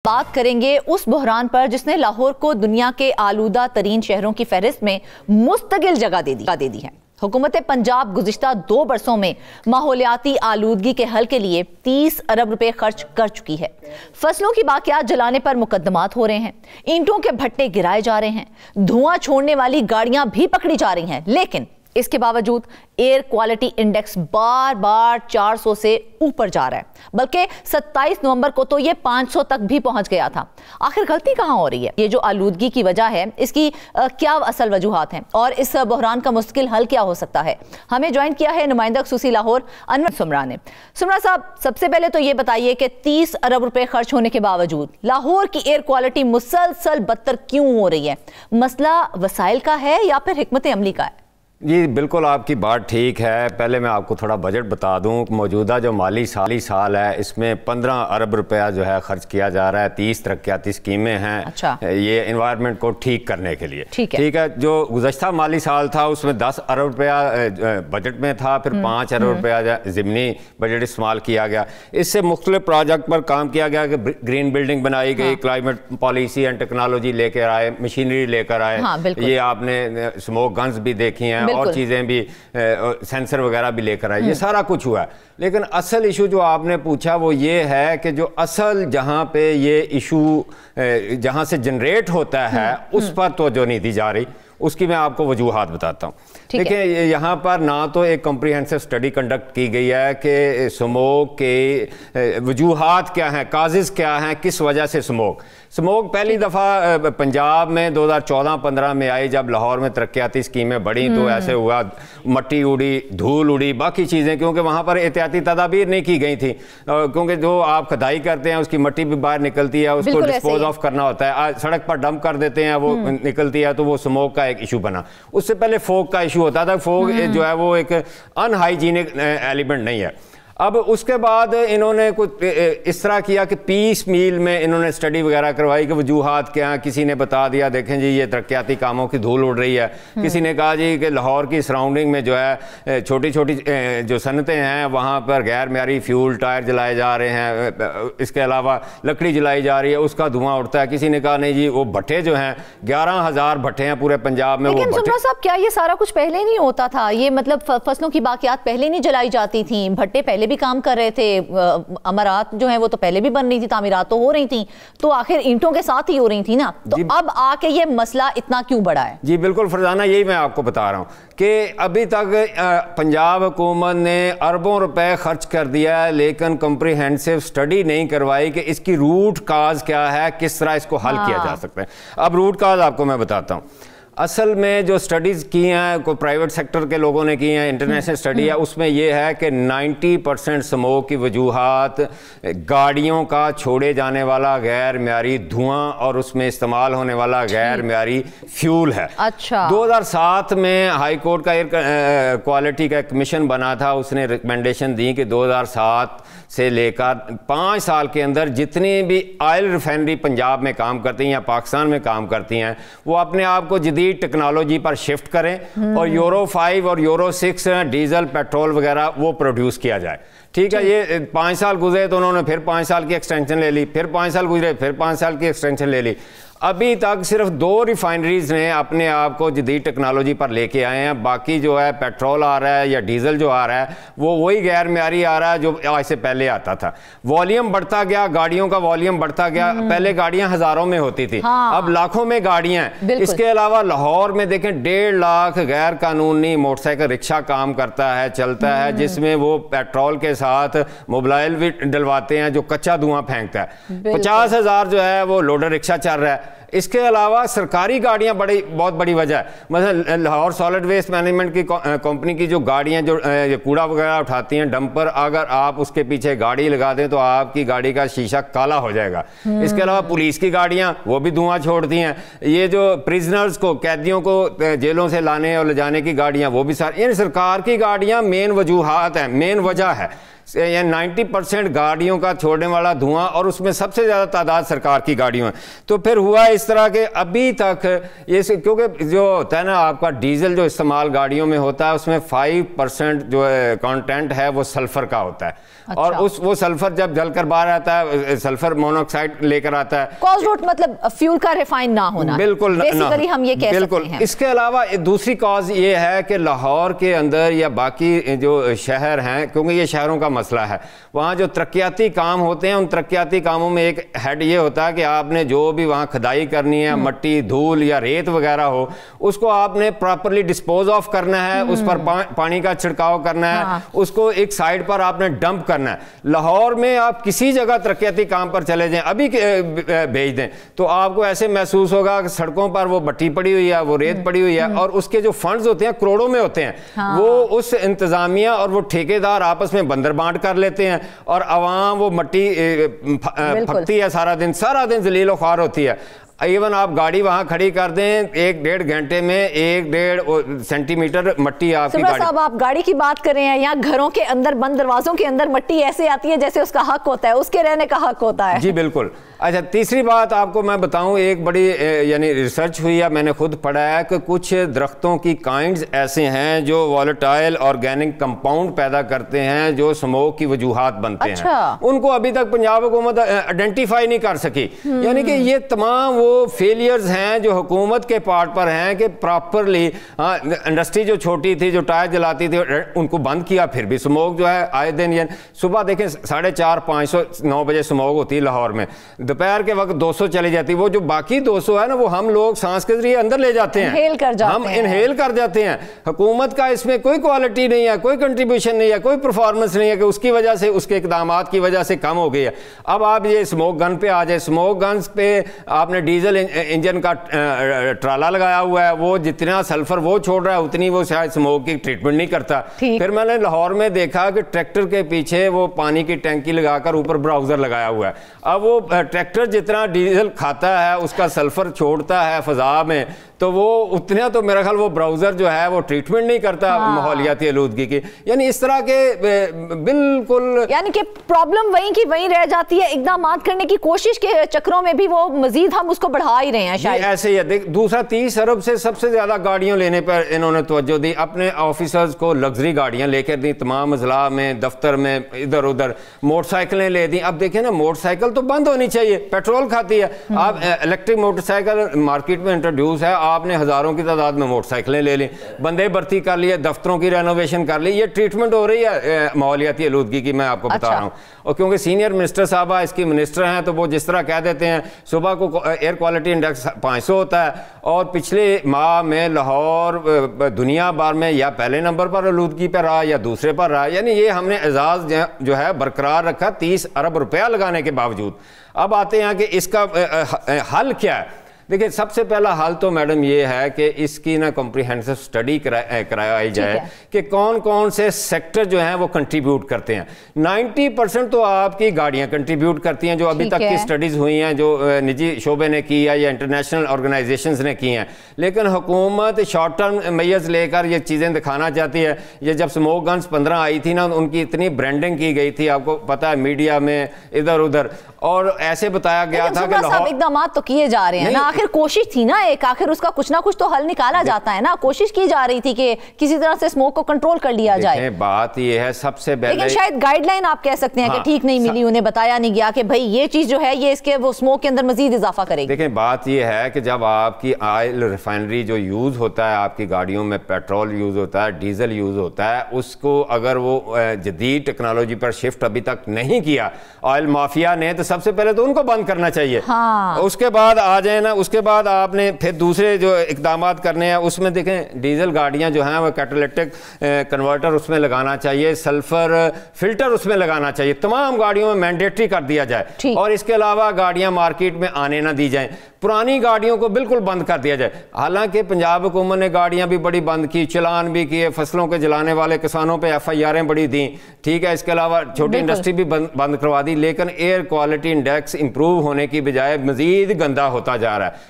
بات کریں گے اس بحران پر جس نے لاہور کو دنیا کے آلودہ ترین شہروں کی فہرست میں مستقل جگہ دے دی ہے۔ حکومت پنجاب گزشتہ 2 برسوں میں ماحولیاتی آلودگی کے حل کے لیے 30 ارب روپے خرچ کر چکی ہے۔ فصلوں کی باقیات جلانے پر مقدمات ہو رہے ہیں، اینٹوں کے بھٹے گرائے جا رہے ہیں، دھواں چھوڑنے والی گاڑیاں بھی پکڑی جا رہی ہیں، لیکن اس کے باوجود ایئر کوالٹی انڈیکس بار بار 400 سے اوپر جا رہا ہے، بلکہ 27 نومبر کو تو یہ 500 تک بھی پہنچ گیا تھا۔ آخر غلطی کہاں ہو رہی ہے؟ یہ جو آلودگی کی وجہ ہے، اس کی کیا اصل وجوہات ہیں اور اس بحران کا مستقل حل کیا ہو سکتا ہے؟ ہمیں جوائن کیا ہے نمائندہ خصوصی لاہور انور سمرا نے۔ سمرا صاحب، سب سے پہلے تو یہ بتائیے کہ 30 ارب روپے خرچ ہونے کے باوجود لاہور کی ایئر کوالٹی مسلسل بدتر کیوں ہو رہی ہے؟ مسئلہ وسائل کا ہے یا پھر حکمت عملی کا ہے؟ جی بالکل آپ کی بات ٹھیک ہے۔ پہلے میں آپ کو تھوڑا بجٹ بتا دوں کہ موجودہ جو مالی سال ہے اس میں 15 ارب روپیہ جو ہے خرچ کیا جا رہا ہے۔ 30 ترقیاتی اسکیمیں ہیں یہ انوائرمنٹ کو ٹھیک کرنے کے لیے، ٹھیک ہے۔ جو گزشتہ مالی سال تھا اس میں 10 ارب روپیہ بجٹ میں تھا، پھر 5 ارب روپیہ ضمنی بجٹ استعمال کیا گیا۔ اس سے مختلف پروجیکٹ پر کام کیا گیا کہ گرین بلڈنگ بنائی گئی، کلائمیٹ پالیسی اینڈ ٹیکنالوجی لے کر آئے، مشینری لے کر آئے، یہ آپ نے اسموک گنز بھی دیکھی ہیں اور چیزیں بھی، سینسر وغیرہ بھی لے کر آئے، یہ سارا کچھ ہوا ہے۔ لیکن اصل ایشو جو آپ نے پوچھا وہ یہ ہے کہ جو اصل جہاں پہ یہ ایشو جہاں سے جنریٹ ہوتا ہے اس پر توجہ نہیں دی جا رہی۔ اس کی میں آپ کو وجوہات بتاتا ہوں۔ دیکھیں یہاں پر نہ تو ایک کمپریہنسو اسٹڈی کنڈکٹ کی گئی ہے کہ سموک کے وجوہات کیا ہیں، کازز کیا ہیں، کس وجہ سے سموک پہلی دفعہ پنجاب میں 2014-15 میں آئی جب لاہور میں ترقیاتی اسکیمیں بڑھیں تو ایسے ہوا، مٹی اڑی، دھول اڑی، باقی چیزیں، کیونکہ وہاں پر احتیاطی تدابیر نہیں کی گئی تھیں، کیونکہ جو آپ کھدائی کرتے ہیں اس کی مٹی بھی باہر نکلتی ہے، اس کو ڈسپوز آف کرنا ہوتا ہے، سڑک پر ڈمپ کر دیتے ہیں وہ نکلتی ہے، تو وہ سموک کا ایک ایشو بنا۔ اس سے پہلے فوگ کا ایشو ہوتا تھا۔ فوگ جو ہے وہ ایک ان ہائیجینک ایلیمنٹ نہیں ہے۔ اب اس کے بعد انہوں نے کچھ اس طرح کیا کہ 20 میل میں انہوں نے اسٹڈی وغیرہ کروائی کہ وجوہات کیا ہیں۔ کسی نے بتا دیا دیکھیں جی یہ ترقیاتی کاموں کی دھول اڑ رہی ہے، کسی نے کہا جی کہ لاہور کی سراؤنڈنگ میں جو ہے چھوٹی چھوٹی جو صنعتیں ہیں وہاں پر غیر معیاری فیول ٹائر جلائے جا رہے ہیں، اس کے علاوہ لکڑی جلائی جا رہی ہے، اس کا دھواں اڑتا ہے۔ کسی نے کہا نہیں جی وہ بھٹے جو ہیں 11,000 بھٹے ہیں پورے پنجاب میں۔ لیکن سمرا صاحب کیا یہ سارا کچھ پہلے نہیں ہوتا تھا؟ یہ مطلب فصلوں کی باقیات پہلے نہیں جلائی جاتی تھیں، بھٹے پہلے بھی کام کر رہے تھے، عمارات جو ہیں وہ تو پہلے بھی بن رہی تھی، تعمیرات تو ہو رہی تھیں، تو آخر اینٹوں کے ساتھ ہی ہو رہی تھی نا، تو اب آ کے یہ مسئلہ اتنا کیوں بڑا ہے؟ جی بالکل فرزانہ، یہی میں آپ کو بتا رہا ہوں کہ ابھی تک پنجاب حکومت نے اربوں روپے خرچ کر دیا ہے لیکن کمپریہنسو اسٹڈی نہیں کروائی کہ اس کی روٹ کاز کیا ہے، کس طرح اس کو حل کیا جا سکتا ہے۔ اب روٹ کاز آپ کو میں بتاتا ہوں۔ اصل میں جو سٹڈیز کی ہیں کوئی پرائیویٹ سیکٹر کے لوگوں نے کی ہیں، انٹرنیشنل سٹڈی ہے، اس میں یہ ہے کہ 90% سموک کی وجوہات گاڑیوں کا چھوڑے جانے والا غیر معیاری دھواں اور اس میں استعمال ہونے والا غیر معیاری فیول ہے۔ 2007 میں ہائی کورٹ کا ایئر کوالٹی کا کمیشن بنا تھا، اس نے ریکمنڈیشن دی کہ 2007 سے لے کر 5 سال کے اندر جتنی بھی آئل ریفائنری پنجاب میں کام کرتی ہیں یا پاکستان میں کام کرتی ہیں وہ اپنے آپ کو جدید ٹیکنالوجی پر شفٹ کریں اور یورو 5 اور یورو 6 ڈیزل پیٹرول وغیرہ وہ پروڈیوس کیا جائے۔ ٹھیک ہے، یہ 5 سال گزرے تو انہوں نے پھر 5 سال کی ایکسٹینشن لے لی، پھر 5 سال گزرے پھر 5 سال کی ایکسٹینشن لے لی۔ ابھی تک صرف 2 ریفائنریز نے اپنے آپ کو جدید ٹیکنالوجی پر لے کے آئے ہیں، باقی جو ہے پیٹرول آ رہا ہے یا ڈیزل جو آ رہا ہے وہ وہی غیر معیاری آ رہا ہے جو آج سے پہلے آتا تھا۔ والیوم بڑھتا گیا، گاڑیوں کا والیوم بڑھتا گیا، پہلے گاڑیاں ہزاروں میں ہوتی تھی، اب لاکھوں میں گاڑیاں ہیں۔ اس کے علاوہ لاہور میں دیکھیں 1.5 لاکھ غیر قانونی موٹر سائیکل رکشہ کام کرتا ہے، چلتا ہے، جس میں وہ پیٹرول کے ساتھ موبائل بھی ڈلواتے ہیں جو کچا دھواں پھینکتا ہے۔ 50,000 جو ہے وہ لوڈر رکشہ چل رہا ہے۔ اس کے علاوہ سرکاری گاڑیاں بہت بڑی وجہ ہے۔ مثلا لاہور سالڈ ویسٹ مینجمنٹ کی کمپنی کی جو گاڑیاں جو کوڑا وغیرہ اٹھاتی ہیں ڈمپر، اگر آپ اس کے پیچھے گاڑی لگا دیں تو آپ کی گاڑی کا شیشہ کالا ہو جائے گا۔ اس کے علاوہ پولیس کی گاڑیاں وہ بھی دھواں چھوڑتی ہیں۔ یہ جو پریزنرز کو، قیدیوں کو جیلوں سے لانے اور لے جانے کی گاڑیاں وہ بھی یعنی سرکار کی گاڑیاں مین وجوہات ہیں، مین وجہ ہے۔ یعنی 90% گاڑیوں کا چھوڑنے والا دھواں، اور اس میں سب سے زیادہ تعداد سرکار کی گاڑیوں ہیں. تو پھر ہوا اس طرح کہ ابھی تک یہ کیونکہ جو ہوتا ہے نا آپ کا ڈیزل جو استعمال گاڑیوں میں ہوتا ہے اس میں 5% جو کانٹینٹ ہے وہ سلفر کا ہوتا ہے. اور وہ سلفر جب جل کر باہر آتا ہے سلفر مونوکسائڈ لے کر آتا ہے. کاز روٹ مطلب فیول کا ریفائن نہ ہونا. بالکل بیسیکلی ہم یہ کہہ سکتے ہیں. اس کے علاوہ دوسری کاز یہ ہے کہ لاہور کے اندر یا باقی جو شہر ہیں، کیونکہ یہ شہروں کا مسئلہ ہے، وہاں جو ترقیاتی کام ہوتے ہیں ان ترقیاتی کاموں میں ایک ہیڈ یہ ہوتا ہے کہ آپ نے جو بھی وہاں کھدائی کرنی ہے، مٹی دھول یا ریت وغیرہ ہو، اس کو آپ نے پراپرلی ڈسپوز آف کرنا ہے، اس پر پانی کا چھڑکاؤ کرنا ہے، اس کو ایک سائڈ پر آپ نے ڈمپ کرنا ہے. لاہور میں آپ کسی جگہ ترقیاتی کام پر چلے جائیں، ابھی بھیج دیں تو آپ کو ایسے محسوس ہوگا کہ سڑکوں پر وہ مٹی پڑی ہوئی ہے، وہ ریت پڑی ہوئی ہے، اور اس کے جو فنڈز ہوتے ہیں کروڑوں میں ہوتے ہیں. وہ اس انتظامیہ اور وہ ٹھیکیدار آپس میں بندر بانٹ کر لیتے ہیں، اور عوام وہ مٹی پھکتی ہے سارا دن ذلیل و خوار ہوتی ہے. ایون آپ گاڑی وہاں کھڑی کر دیں 1-1.5 گھنٹے میں 1-1.5 سینٹی میٹر مٹی آپ کی گاڑی. صاحب آپ گاڑی کی بات کر رہے ہیں، یہاں گھروں کے اندر بند دروازوں کے اندر مٹی ایسے آتی ہے جیسے اس کا حق ہوتا ہے، اس کے رہنے کا حق ہوتا ہے. جی بالکل. اچھا تیسری بات آپ کو میں بتاؤں، ایک بڑی یعنی ریسرچ ہوئی ہے، میں نے خود پڑھا ہے کہ کچھ درختوں کی کائنڈز ایسے ہیں جو والیٹائل آرگینک کمپاؤنڈ پیدا کرتے ہیں جو اسموک کی وجوہات بنتے ہیں. ان کو ابھی تک پنجاب حکومت آئیڈینٹیفائی نہیں کر سکی. یعنی کہ یہ تمام وہ فیلیئرز ہیں جو حکومت کے پارٹ پر ہیں کہ پراپرلی انڈسٹری جو چھوٹی تھی جو ٹائر جلاتی تھی ان کو بند کیا، پھر بھی اسموک جو ہے آئے دن صبح دیکھیں 450-500 9 بجے اسموک ہوتی ہے لاہور میں، دوپہر کے وقت 200 چلی جاتی. وہ جو باقی 200 ہے نا وہ ہم لوگ سانس کے ذریعے اندر لے جاتے ہیں، ہم انہیل کر جاتے ہیں. حکومت کا اس میں کوئی کوالٹی نہیں ہے، کوئی کنٹریبیوشن نہیں ہے، کوئی پرفارمنس نہیں ہے کہ اس کی وجہ سے اس کے اقدامات کی وجہ سے کم ہو گئی ہے. اب آپ یہ اسموک گن پہ آ جائے، اسموک گنز پہ آپ نے ڈیزل انجن کا ٹرالا لگایا ہوا ہے، وہ جتنا سلفر وہ چھوڑ رہا ہے اتنی وہ شاید اسموک کی ٹریٹمنٹ نہیں کرتا. پھر میں نے لاہور میں دیکھا کہ ٹریکٹر کے پیچھے وہ پانی کی ٹینکی لگا کر اوپر براؤزر لگایا ہوا ہے. اب وہ ٹریکٹر جتنا ڈیزل کھاتا ہے اس کا سلفر چھوڑتا ہے فضا میں، تو وہ اتنا تو میرا خیال وہ براؤزر جو ہے وہ ٹریٹمنٹ نہیں کرتا ماحولیاتی آلودگی کی. یعنی اس طرح کے بالکل یعنی کہ پرابلم وہیں کی وہیں رہ جاتی ہے. اقدامات کرنے کی کوشش کے چکروں میں بھی وہ مزید ہم اس کو بڑھا ہی رہے ہیں شاید. ایسے ہی ہے. دوسرا 30 ارب سے سب سے زیادہ گاڑیوں لینے پر انہوں نے توجہ دی، اپنے آفیسرز کو لگژری گاڑیاں لے کر دی، تمام اضلاع میں دفتر میں ادھر ادھر موٹر سائیکلیں لے دیں. اب دیکھیں نا موٹر سائیکل تو بند ہونی چاہیے، پیٹرول کھاتی ہے. آپ الیکٹرک موٹر سائیکل مارکیٹ میں انٹروڈیوس ہے، آپ نے ہزاروں کی تعداد میں موٹر سائیکلیں لے لیں، بندے بھرتی کر لیے، دفتروں کی رینوویشن کر لی. یہ ٹریٹمنٹ ہو رہی ہے ماحولیاتی آلودگی کی، میں آپ کو بتا رہا ہوں. اور کیونکہ سینئر منسٹر صاحبہ اس کی منسٹر ہیں تو وہ جس طرح کہہ دیتے ہیں صبح کو ایئر کوالٹی انڈیکس 500 ہوتا ہے، اور پچھلے ماہ میں لاہور دنیا بھر میں یا پہلے نمبر پر آلودگی پر رہا یا دوسرے پر رہا. یعنی یہ ہم نے اعزاز جو ہے برقرار رکھا 30 ارب روپیہ لگانے کے باوجود. اب آتے ہیں کہ اس کا حل کیا ہے. دیکھیں سب سے پہلا حل تو میڈم یہ ہے کہ اس کی نا کمپریہنسو سٹڈی کرائی جائے کہ کون کون سے سیکٹر جو ہیں وہ کنٹریبیوٹ کرتے ہیں. 90% تو آپ کی گاڑیاں کنٹریبیوٹ کرتی ہیں جو ابھی تک کی سٹڈیز ہوئی ہیں جو نجی شعبے نے کی ہے یا انٹرنیشنل آرگنائزیشنز نے کی ہیں. لیکن حکومت شارٹ ٹرم میز لے کر یہ چیزیں دکھانا چاہتی ہے. یہ جب اسموک گنز 15 آئی تھی نا ان کی اتنی برانڈنگ کی گئی تھی، آپ کو پتہ ہے میڈیا میں ادھر ادھر، اور ایسے بتایا گیا تھا کہ اقدامات تو کیے جا رہے ہیں نا. آخر کوشش تھی نا ایک، آخر اس کا کچھ نہ کچھ تو حل نکالا جاتا ہے نا. کوشش کی جا رہی تھی کہ کسی طرح سے اسموک کو کنٹرول کر لیا جائے. بات یہ ہے سب سے پہلے، لیکن شاید گائیڈ لائن آپ کہہ سکتے ہیں کہ ٹھیک نہیں ملی، انہیں بتایا نہیں گیا کہ بھائی یہ چیز جو ہے یہ اس کے وہ اسموک کے اندر مزید اضافہ کرے گی. دیکھیں بات یہ ہے کہ جب آپ کی آئل ریفائنری جو یوز ہوتا ہے آپ کی گاڑیوں میں، پیٹرول یوز ہوتا ہے، ڈیزل یوز ہوتا ہے، اس کو اگر وہ جدید ٹیکنالوجی پر شفٹ ابھی تک نہیں کیا آئل مافیا نے، تو سب سے پہلے تو ان کو بند کرنا چاہیے. اس کے بعد آ جائیں نا، اس کے بعد آپ نے پھر دوسرے جو اقدامات کرنے ہیں. اس میں دیکھیں ڈیزل گاڑیاں جو ہیں وہ کیٹالیٹک کنورٹر اس میں لگانا چاہیے، سلفر فلٹر اس میں لگانا چاہیے، تمام گاڑیوں میں مینڈیٹری کر دیا جائے. اور اس کے علاوہ گاڑیاں مارکیٹ میں آنے نہ دی جائیں، پرانی گاڑیوں کو بالکل بند کر دیا جائے. حالانکہ پنجاب حکومت نے گاڑیاں بھی بڑی بند کی، چلان بھی کیے، فصلوں کے جلانے والے کسانوں پہ FIRیں بڑی دیں، ٹھیک ہے. اس کے علاوہ چھوٹی انڈسٹری بھی بند کروا دی. لیکن ایئر کوالٹی انڈیکس امپروو ہونے کی بجائے مزید گندا ہوتا جا رہا ہے.